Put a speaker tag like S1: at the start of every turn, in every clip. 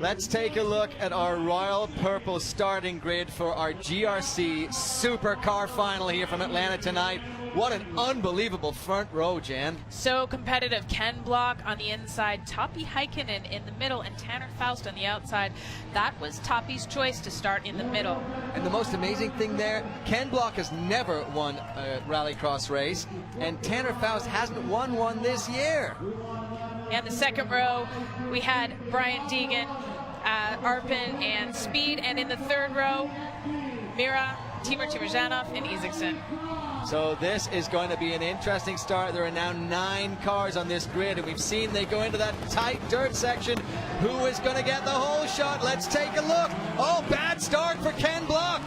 S1: Let's take a look at our royal purple starting grid for our GRC supercar final here from Atlanta tonight. What an unbelievable front row, Jan.
S2: So competitive. Ken Block on the inside, Topi Heikkinen in the middle, and Tanner Faust on the outside. That was Topi's choice to start in the middle.
S1: And the most amazing thing there, Ken Block has never won a rallycross race, and Tanner Faust hasn't won one this year.
S2: And the second row, we had Brian Deegan, Arpin, and Speed. And in the third row, Mira, Timur Timurjanov, and Isaacson.
S1: So this is going to be an interesting start. There are now 9 cars on this grid, and we've seen they go into that tight dirt section. Who is going to get the whole shot? Let's take a look. Oh, bad start for Ken Block.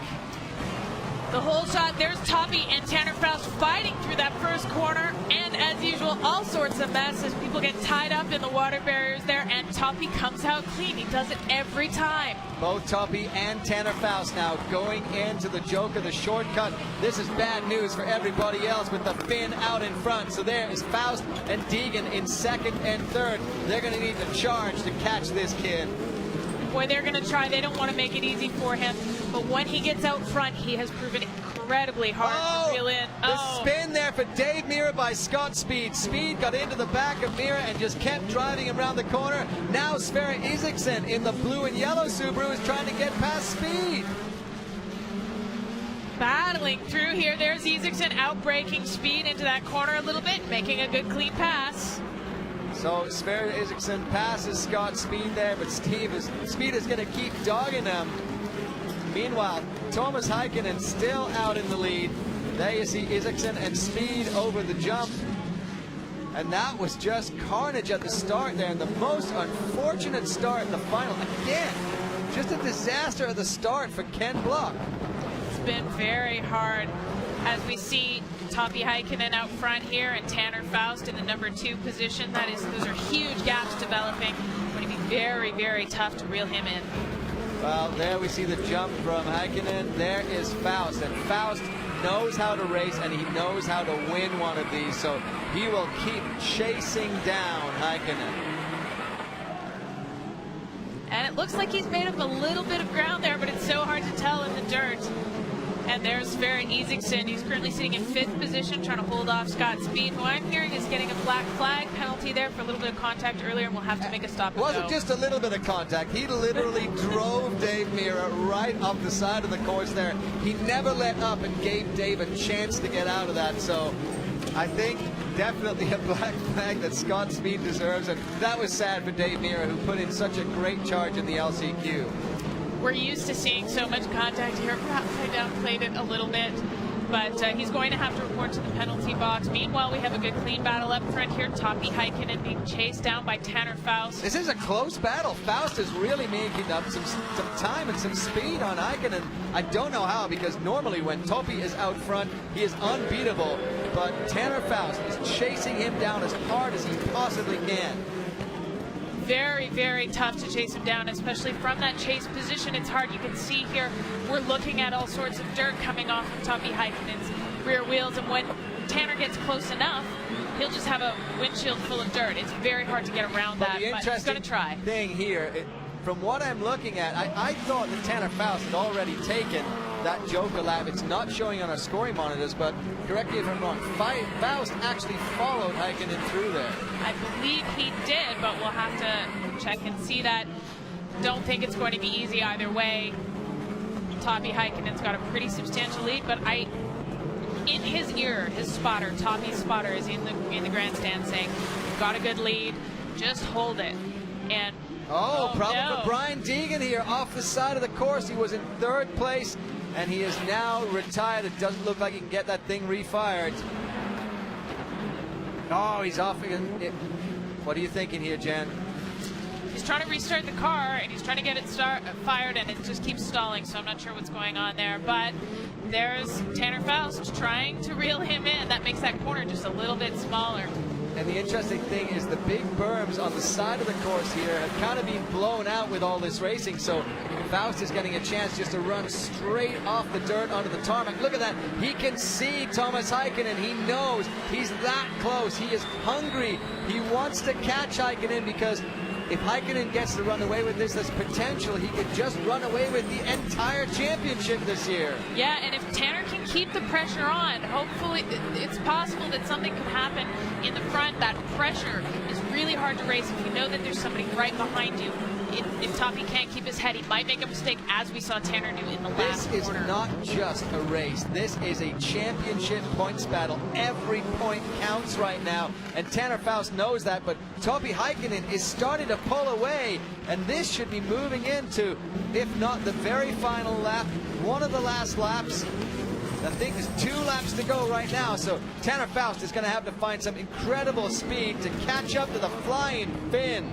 S2: The whole shot, there's Topi and Tanner Faust fighting through that first corner, and as usual, all sorts of mess as people get tied up in the water barriers there, and Topi comes out clean. He does it every time.
S1: Both Topi and Tanner Faust now going into the joke of the shortcut. This is bad news for everybody else with the fin out in front. So there is Faust and Deegan in second and third. They're going to need to charge to catch this kid.
S2: Boy, they're going to try. They don't want to make it easy for him. But when he gets out front, he has proven incredibly hard to reel in.
S1: The spin there for Dave Mira by Scott Speed. Speed got into the back of Mira and just kept driving him around the corner. Now Sverre Isaacson in the blue and yellow Subaru is trying to get past Speed.
S2: Battling through here. There's Isaacson outbraking Speed into that corner a little bit, making a good clean pass.
S1: So Sverre Isaacson passes Scott Speed there, but Speed is going to keep dogging him. Meanwhile, Thomas Heikkinen still out in the lead. There you see Isaacson and Speed over the jump. And that was just carnage at the start there, and the most unfortunate start in the final. Again, just a disaster at the start for Ken Block.
S2: It's been very hard as we see Topi Heikkinen out front here and Tanner Faust in the number 2 position. Those are huge gaps developing. It's going to be very, very tough to reel him in.
S1: Well, there we see the jump from Heikkinen. There is Faust, and Faust knows how to race and he knows how to win one of these, so he will keep chasing down Heikkinen.
S2: And it looks like he's made up a little bit of ground there, but it's so hard to tell in the dirt. And there's Sverre Isaacson. He's currently sitting in 5th position, trying to hold off Scott Speed, who I'm hearing is getting a black flag penalty there for a little bit of contact earlier, and we'll have to make a stop.
S1: It wasn't just a little bit of contact. He literally drove Dave Mira right up the side of the course there. He never let up and gave Dave a chance to get out of that. So I think definitely a black flag that Scott Speed deserves, and that was sad for Dave Mira, who put in such a great charge in the LCQ.
S2: We're used to seeing so much contact here. Perhaps I downplayed it a little bit, but he's going to have to report to the penalty box. Meanwhile, we have a good clean battle up front here. Topi Heikkinen being chased down by Tanner Faust.
S1: This is a close battle. Faust is really making up some time and some speed on Heikkinen. I don't know how, because normally when Topi is out front, he is unbeatable. But Tanner Faust is chasing him down as hard as he possibly can.
S2: Very, very tough to chase him down, especially from that chase position. It's hard. You can see here we're looking at all sorts of dirt coming off of Topi Heikkinen's rear wheels, and when Tanner gets close enough, he'll just have a windshield full of dirt. It's very hard to get around that, but he's going to try.
S1: Thing here, from what I'm looking at, I thought that Tanner Faust had already taken that Joker lap. It's not showing on our scoring monitors, but correct me if I'm wrong, Faust actually followed Heikkinen through there.
S2: I believe he did, but we'll have to check and see that. Don't think it's going to be easy either way. Topi Heikkinen's got a pretty substantial lead, but in his ear, his spotter, Topi's spotter, is in the grandstand saying, "You've got a good lead, just hold it." And
S1: problem for Brian Deegan here off the side of the course. He was in 3rd place, and he is now retired. It doesn't look like he can get that thing refired. Oh, he's off again. What are you thinking here, Jan?
S2: He's trying to restart the car, and he's trying to get it fired, and it just keeps stalling, so I'm not sure what's going on there. But there's Tanner Faust trying to reel him in. That makes that corner just a little bit smaller.
S1: And the interesting thing is the big berms on the side of the course here have kind of been blown out with all this racing, so Faust is getting a chance just to run straight off the dirt onto the tarmac. Look at that. He can see Thomas Heikkinen. He knows he's that close. He is hungry. He wants to catch Heikkinen because if Heikkinen gets to run away with this, there's potential he could just run away with the entire championship this year.
S2: Yeah, and if Tanner can keep the pressure on, hopefully it's possible that something could happen in the front. That pressure is really hard to race if you know that there's somebody right behind you. If Toppy can't keep his head, he might make a mistake, as we saw Tanner do in the last quarter.
S1: This is not just a race. This is a championship points battle. Every point counts right now, and Tanner Faust knows that, but Topi Heikkinen is starting to pull away, and this should be moving into, if not the very final lap, one of the last laps. I think there's 2 laps to go right now, so Tanner Faust is going to have to find some incredible speed to catch up to the Flying Finn.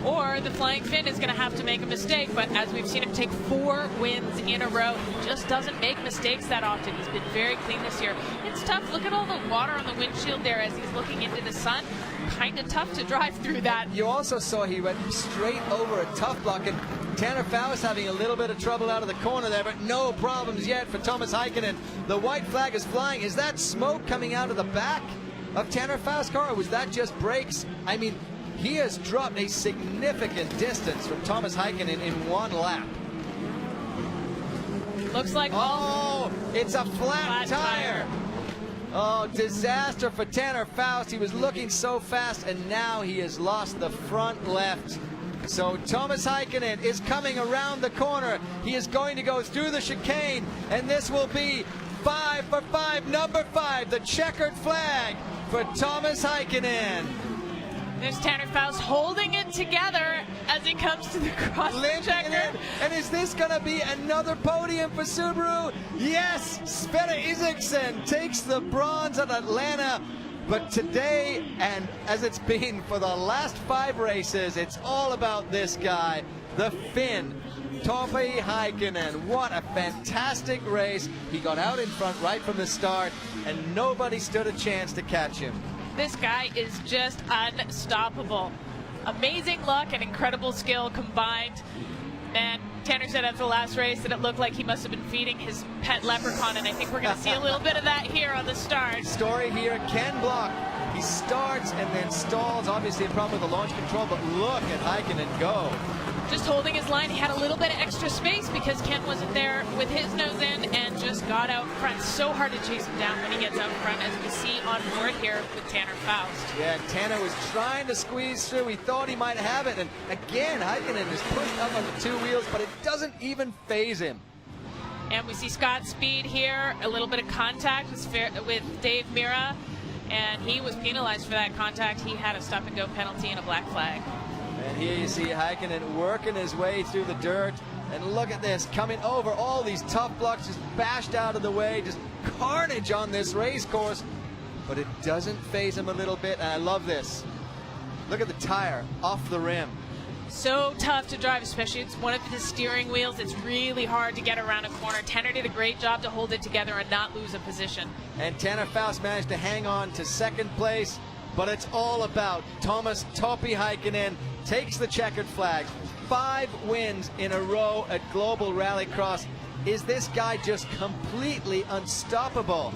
S2: Or the Flying Finn is going to have to make a mistake, but as we've seen him take 4 wins in a row, he just doesn't make mistakes that often. He's been very clean this year. It's tough. Look at all the water on the windshield there as he's looking into the sun. Kind of tough to drive through that.
S1: You also saw he went straight over a tough block, and Tanner Faust having a little bit of trouble out of the corner there, but no problems yet for Thomas Heikkinen. The white flag is flying. Is that smoke coming out of the back of Tanner Faust's car, or was that just brakes? I mean, he has dropped a significant distance from Thomas Heikkinen in 1 lap.
S2: Looks like
S1: it's a flat tire. Oh, disaster for Tanner Faust. He was looking so fast, and now he has lost the front left. So Thomas Heikkinen is coming around the corner. He is going to go through the chicane, and this will be 5 for 5, number 5, the checkered flag for Thomas Heikkinen.
S2: There's Tanner Faust holding it together as he comes to the cross checker.
S1: And is this going to be another podium for Subaru? Yes, Sverre Isaksson takes the bronze at Atlanta. But today, and as it's been for the last 5 races, it's all about this guy, the Finn, Topi Heikkinen. What a fantastic race. He got out in front right from the start, and nobody stood a chance to catch him.
S2: This guy is just unstoppable. Amazing luck and incredible skill combined. And Tanner said after the last race that it looked like he must have been feeding his pet leprechaun, and I think we're going to see a little bit of that here on the start.
S1: Story here, Ken Block. He starts and then stalls. Obviously a problem with the launch control, but look at Heikkinen go.
S2: Just holding his line. He had a little bit of extra space because Ken wasn't there with his nose in and just got out front. So hard to chase him down when he gets out front, as we see on board here with Tanner Faust.
S1: Yeah, Tanner was trying to squeeze through. He thought he might have it, and again, Heikkinen is pushed up on the 2 wheels, but it doesn't even phase him.
S2: And we see Scott Speed here, a little bit of contact with Dave Mira, and he was penalized for that contact. He had a stop-and-go penalty and a black flag.
S1: And here you see Heikkinen working his way through the dirt. And look at this, coming over all these tough blocks, just bashed out of the way, just carnage on this race course. But it doesn't phase him a little bit, and I love this. Look at the tire off the rim.
S2: So tough to drive, especially it's one of his steering wheels. It's really hard to get around a corner. Tanner did a great job to hold it together and not lose a position. And
S1: Tanner Faust managed to hang on to 2nd place, but it's all about Thomas Topi Heikkinen takes the checkered flag. 5 wins in a row at Global Rallycross. Is this guy just completely unstoppable?